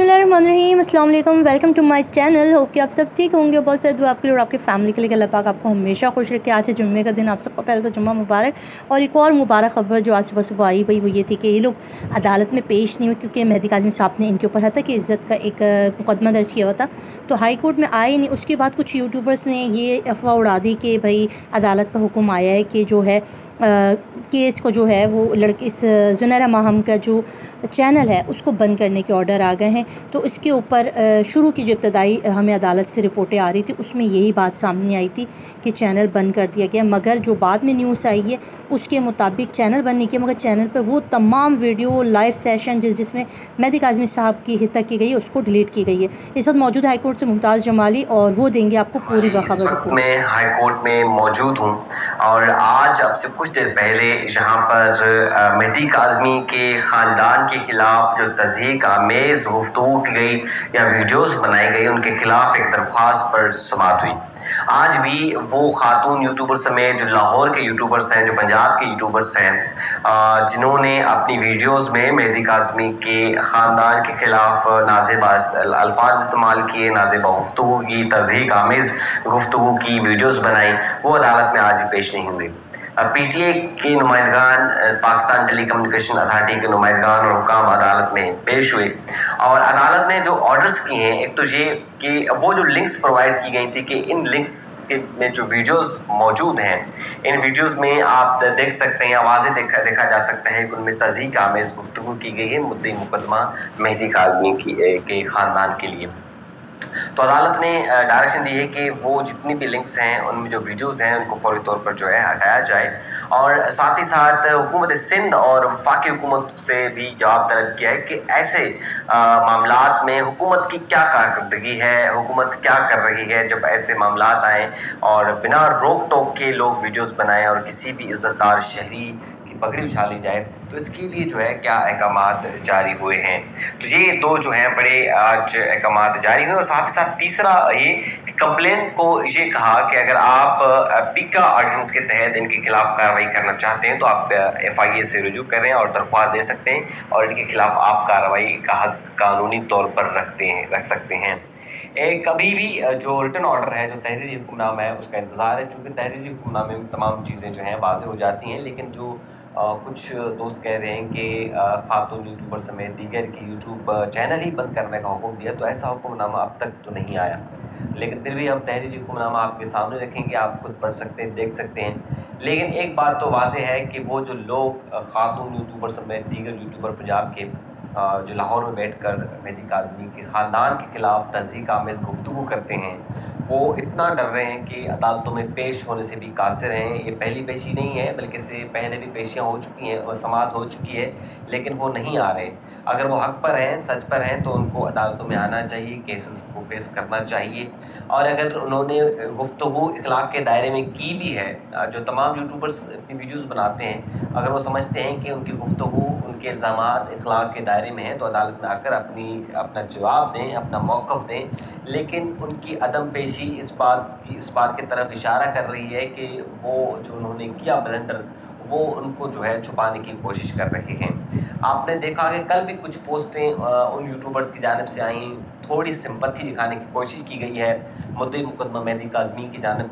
बिस्मिल्लाहिर्रहमानिर्रहीम, अस्सलाम वालेकुम, welcome to my channel. Hope कि आप सब ठीक होंगे। बहुत सारी दुआ आपके लिए और आपकी फ़ैमिली के लिए। अल्लाह पाक आपको हमेशा खुश रखे। आज है जुम्मे का दिन, आप सबको पहले तो जुम्मा मुबारक। और एक और मुबारक खबर जो आज सुबह सुबह आई भाई वो ये थी कि ये लोग अदालत में पेश नहीं हुए क्योंकि मेहदी काज़मी साहब ने इनके ऊपर हत्या की इज़्ज़त का एक मुकदमा दर्ज किया हुआ था, तो हाई कोर्ट में आए नहीं। उसके बाद कुछ यूट्यूबर्स ने ये अफवाह उड़ा दी कि भाई अदालत का हुक्म आया है कि जो है केस को जो है वो लड़की इस ज़ुनैरा माहम का जो चैनल है उसको बंद करने के ऑर्डर आ गए हैं। तो इसके ऊपर शुरू की जो इब्तदाई हमें अदालत से रिपोर्टें आ रही थी उसमें यही बात सामने आई थी कि चैनल बंद कर दिया गया, मगर जो बाद में न्यूज़ आई है उसके मुताबिक चैनल बंद नहीं किया, मगर चैनल पर वो तमाम वीडियो लाइव सेशन जिसमें मेहदी काज़मी साहब की हत्या की गई है उसको डिलीट की गई है। इस वक्त मौजूद हाई कोर्ट से मुमताज़ जमाली और वो देंगे आपको पूरी बाखबर रिपोर्ट। मैं हाई कोर्ट में मौजूद हूँ और आज अब से कुछ देर पहले यहाँ पर मेहदी काज़मी के ख़ानदान के खिलाफ जो तज़हीक आमेज़ गुफ्तगू की गई या वीडियोस बनाई गई उनके खिलाफ एक दरख्वास्त पर समाअत हुई। आज भी वो खातून यूट्यूबर समेत जो लाहौर के यूट्यूबर्स हैं, जो पंजाब के यूट्यूबर्स हैं, जिन्होंने अपनी वीडियोस में मेहदी काज़मी के ख़ानदान के खिलाफ नाज़ेबा अल्फाज इस्तेमाल किए, नाज़ेबा गुफ्तगू की, तज़हीक आमेज़ गुफ्तगू की वीडियोस बनाई, वो अदालत में आज भी पेश नहीं हुई। PTA के नुमाइंदगान, पाकिस्तान टेली कम्युनिकेशन अथॉरिटी के नुमाइंदगान और हुकाम अदालत में पेश हुए और अदालत ने जो ऑर्डर्स किए हैं, एक तो ये कि वो जो लिंक्स प्रोवाइड की गई थी कि इन लिंक्स में जो वीडियोस मौजूद हैं, इन वीडियोस में आप देख सकते हैं, वाज़ेह देखा जा सकता है कि उनमें तज़हीक आमेज़ गुफ्तगू की गई है मुद्दई मुकदमा मेहदी काज़मी के ख़ानदान के लिए। तो अदालत ने डायरेक्शन दी है कि वो जितनी भी लिंक्स हैं उनमें जो वीडियोस हैं उनको फौरी तौर पर जो है हटाया जाए और साथ ही साथ हुकूमत सिंध और वफाकी हुकूमत से भी जवाब तलब किया है कि ऐसे मामलात में हुकूमत की क्या कारकर्दगी है, हुकूमत क्या कर रही है जब ऐसे मामलात आएँ और बिना रोक टोक के लोग वीडियोस बनाएं और किसी भी इज़्ज़तदार शहरी की पगड़ी उछाली जाए, तो इसके लिए जो है क्या अहकामात जारी हुए हैं। तो ये दो जो हैं बड़े आज अहकामात जारी हुए और साथ ही साथ तीसरा ये कि कंप्लेंट को ये कहा कि अगर आप पीका ऑर्डिनेंस के तहत इनके खिलाफ कार्रवाई करना चाहते हैं तो आप FIA से रुजू करें और दरख्वास्त दे सकते हैं और इनके खिलाफ आप कार्रवाई का हक कानूनी तौर पर रख सकते हैं। कभी भी जो रिटन ऑर्डर है, जो तहरीरी हुक्मनामा है, उसका इंतज़ार है, चूँकि तहरीरी हुक्मनामे में तमाम चीज़ें जो हैं वाज़ेह हो जाती हैं, लेकिन जो कुछ दोस्त कह रहे हैं कि खातून यूट्यूबर समेत दीगर की यूट्यूब चैनल ही बंद करने का हुक्म दिया, तो ऐसा हुक्मनामा अब तक तो नहीं आया, लेकिन फिर भी हम तहरीरी हुक्मनामा आपके सामने रखेंगे, आप खुद पढ़ सकते हैं, देख सकते हैं। लेकिन एक बात तो वाज़ेह है कि वो जो लोग खातून यूट्यूबर समेत दीगर यूट्यूबर पंजाब के जो लाहौर में बैठकर मेहदी काज़मी के ख़ानदान के खिलाफ तज़हीक आमेज़ गुफ्तगू करते हैं, वो इतना डर रहे हैं कि अदालतों में पेश होने से भी कासिर हैं। ये पहली पेशी नहीं है, बल्कि इससे पहले भी पेशियाँ हो चुकी हैं और समाअत हो चुकी है, लेकिन वो नहीं आ रहे। अगर वो हक़ पर हैं, सच पर हैं, तो उनको अदालतों में आना चाहिए, केसेस को फेस करना चाहिए और अगर उन्होंने गुफ्तगू इखलाक के दायरे में की भी है, जो तमाम यूट्यूबर्स अपनी वीडियोज़ बनाते हैं, अगर वो समझते हैं कि उनकी गुफ्तगू, उनके इल्ज़ामात इखलाक के दायरे में हैं, तो अदालत में आकर अपना जवाब दें, अपना मौक़िफ़ दें। लेकिन उनकी अदम पेशी इस बात की तरफ इशारा कर रही है कि वो जो उन्होंने किया ब्लंडर, वो उनको जो है छुपाने की कोशिश कर रहे हैं। आपने देखा कि कल भी कुछ पोस्टें उन यूट्यूबर्स की जानिब से आईं, थोड़ी सिंपैथी दिखाने की कोशिश की गई है मुद्दई मुकदमा मेहदी काज़मी की जानिब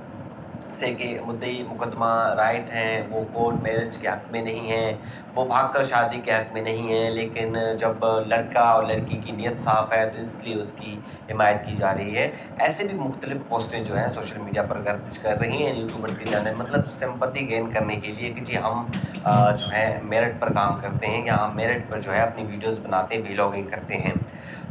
से कि मुद्दई मुकदमा राइट हैं, वो कोर्ट मैरिज के हक़ में नहीं हैं, वो भागकर शादी के हक़ में नहीं है, लेकिन जब लड़का और लड़की की नीयत साफ़ है तो इसलिए उसकी हिमायत की जा रही है। ऐसे भी मुख्तलिफ़ पोस्टें जो हैं सोशल मीडिया पर गर्दिश कर रही हैं यूट्यूबर्स की जानिब, मतलब सिंपैथी गेन करने के लिए कि जी हम जो है मेरिट पर काम करते हैं या हम मेरिट पर जो है अपनी वीडियोज़ बनाते हैं, व्लॉगिंग करते हैं।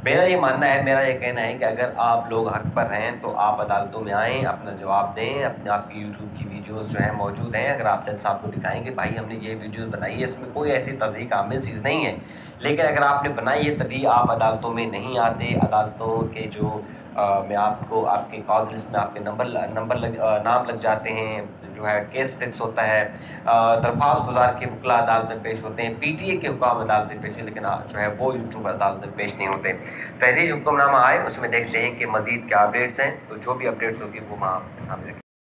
मेरा ये मानना है, मेरा ये कहना है कि अगर आप लोग हक़ पर हैं तो आप अदालतों में आएँ, अपना जवाब दें। अपने आपकी यूट्यूब की वीडियोज़ जो हैं मौजूद हैं, अगर आप जज साहब को दिखाएँ कि भाई हमने ये वीडियोज़ बनाई है, इसमें कोई ऐसी तज़हीक आमेज़ चीज़ नहीं है, लेकिन अगर आपने बनाई है तभी आप अदालतों में नहीं आते। अदालतों के जो मैं आपको आपके कॉज़ लिस्ट में आपके नाम लग जाते हैं, जो है केस फिक्स होता है, दरख्वास्त गुज़ार के वकील अदालत में पेश होते हैं, PTA के हुकाम अदालत में पेश है, लेकिन जो है वो यूट्यूबर अदालत में पेश नहीं होते। तहरीरी हुक्मनामा आए, उसमें देखते हैं कि मज़ीद क्या अपडेट्स हैं, तो जो भी अपडेट्स होगी वो वहाँ आपके सामने